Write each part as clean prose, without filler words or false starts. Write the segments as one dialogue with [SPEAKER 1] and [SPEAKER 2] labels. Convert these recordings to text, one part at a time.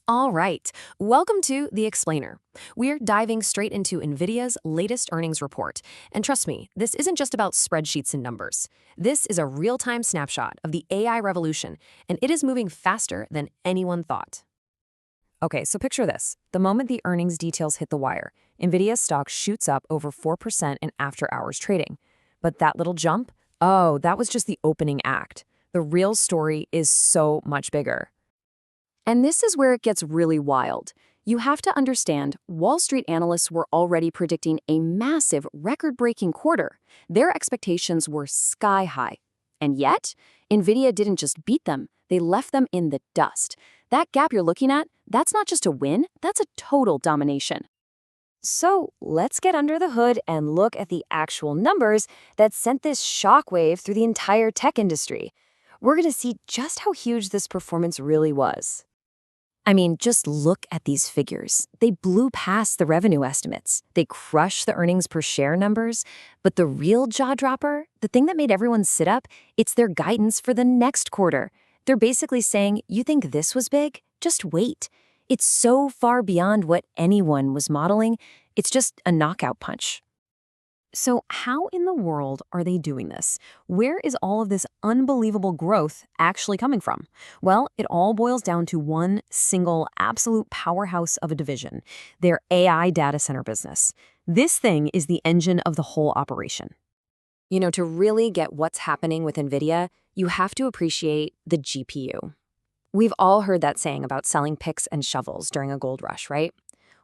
[SPEAKER 1] All right, welcome to The Explainer. We're diving straight into NVIDIA's latest earnings report. And trust me, this isn't just about spreadsheets and numbers. This is a real-time snapshot of the AI revolution, and it is moving faster than anyone thought. Okay, so picture this. The moment the earnings details hit the wire, NVIDIA's stock shoots up over 4% in after-hours trading. But that little jump? Oh, that was just the opening act. The real story is so much bigger. And this is where it gets really wild. You have to understand, Wall Street analysts were already predicting a massive, record-breaking quarter. Their expectations were sky high. And yet, Nvidia didn't just beat them, they left them in the dust. That gap you're looking at, that's not just a win, that's a total domination. So let's get under the hood and look at the actual numbers that sent this shockwave through the entire tech industry. We're going to see just how huge this performance really was. I mean, just look at these figures. They blew past the revenue estimates. They crushed the earnings per share numbers. But the real jaw-dropper, the thing that made everyone sit up, it's their guidance for the next quarter. They're basically saying, you think this was big? Just wait. It's so far beyond what anyone was modeling. It's just a knockout punch. So how in the world are they doing this? Where is all of this unbelievable growth actually coming from? Well, it all boils down to one single absolute powerhouse of a division, their AI data center business. This thing is the engine of the whole operation. You know, to really get what's happening with Nvidia, you have to appreciate the GPU. We've all heard that saying about selling picks and shovels during a gold rush, right?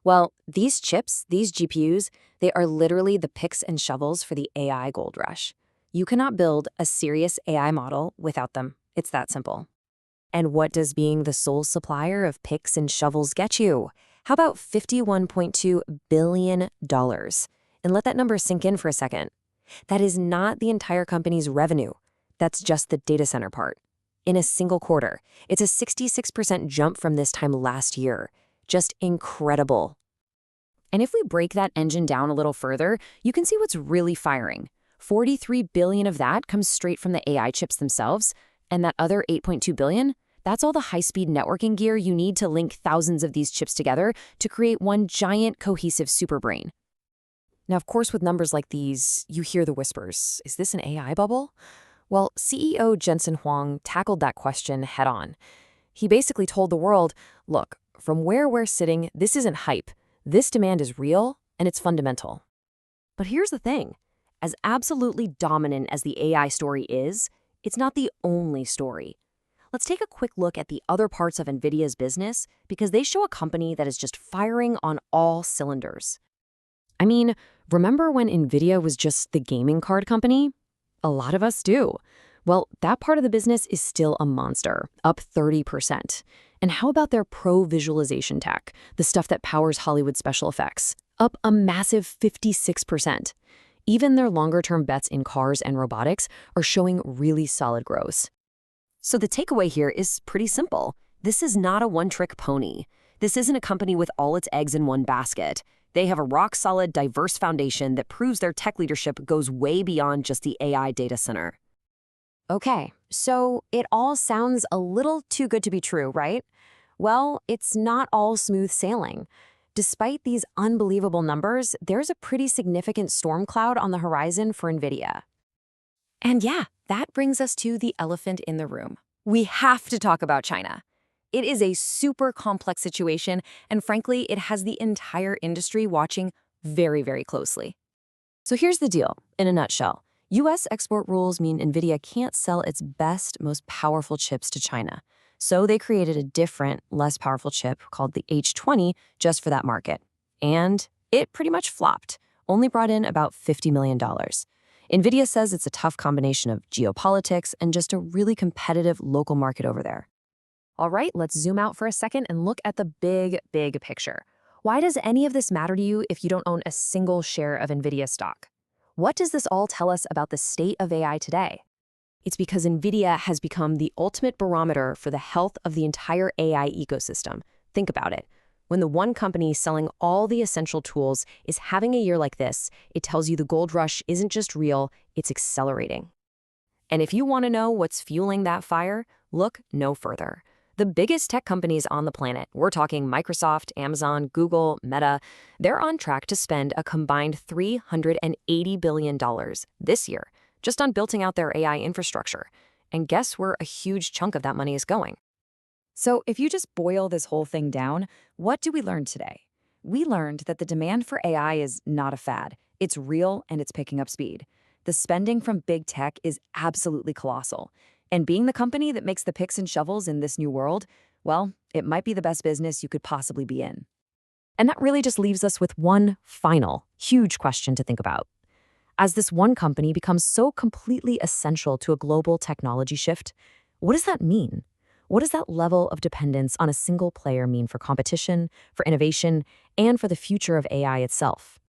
[SPEAKER 1] Well, these chips, these GPUs, they are literally the picks and shovels for the AI gold rush. You cannot build a serious AI model without them. It's that simple. And what does being the sole supplier of picks and shovels get you? How about $51.2 billion? And let that number sink in for a second. That is not the entire company's revenue. That's just the data center part. In a single quarter, it's a 66% jump from this time last year. Just incredible. And if we break that engine down a little further, you can see what's really firing. $43 billion of that comes straight from the AI chips themselves, and that other $8.2 billion, that's all the high-speed networking gear you need to link thousands of these chips together to create one giant cohesive superbrain. Now, of course, with numbers like these, you hear the whispers. Is this an AI bubble? Well, CEO Jensen Huang tackled that question head-on. He basically told the world, look, from where we're sitting, this isn't hype. This demand is real, and it's fundamental. But here's the thing. As absolutely dominant as the AI story is, it's not the only story. Let's take a quick look at the other parts of NVIDIA's business because they show a company that is just firing on all cylinders. I mean, remember when NVIDIA was just the gaming card company? A lot of us do. Well, that part of the business is still a monster, up 30%. And how about their pro visualization tech, the stuff that powers Hollywood special effects? Up a massive 56%. Even their longer-term bets in cars and robotics are showing really solid growth. So the takeaway here is pretty simple. This is not a one-trick pony. This isn't a company with all its eggs in one basket. They have a rock-solid, diverse foundation that proves their tech leadership goes way beyond just the AI data center. Okay, so it all sounds a little too good to be true, right? Well, it's not all smooth sailing. Despite these unbelievable numbers, there's a pretty significant storm cloud on the horizon for NVIDIA. And yeah, that brings us to the elephant in the room. We have to talk about China. It is a super complex situation, and frankly, it has the entire industry watching very, very closely. So here's the deal, in a nutshell. U.S. export rules mean NVIDIA can't sell its best, most powerful chips to China. So they created a different, less powerful chip called the H20 just for that market. And it pretty much flopped, only brought in about $50 million. NVIDIA says it's a tough combination of geopolitics and just a really competitive local market over there. All right, let's zoom out for a second and look at the big, big picture. Why does any of this matter to you if you don't own a single share of NVIDIA stock? What does this all tell us about the state of AI today? It's because NVIDIA has become the ultimate barometer for the health of the entire AI ecosystem. Think about it. When the one company selling all the essential tools is having a year like this, it tells you the gold rush isn't just real, it's accelerating. And if you want to know what's fueling that fire, look no further. The biggest tech companies on the planet, we're talking Microsoft, Amazon, Google, Meta, they're on track to spend a combined $380 billion this year just on building out their AI infrastructure. And guess where a huge chunk of that money is going?
[SPEAKER 2] So, if you just boil this whole thing down, what do we learn today? We learned that the demand for AI is not a fad. It's real and it's picking up speed. The spending from big tech is absolutely colossal. And being the company that makes the picks and shovels in this new world, well, it might be the best business you could possibly be in.
[SPEAKER 1] And that really just leaves us with one final, huge question to think about. As this one company becomes so completely essential to a global technology shift, what does that mean? What does that level of dependence on a single player mean for competition, for innovation, and for the future of AI itself?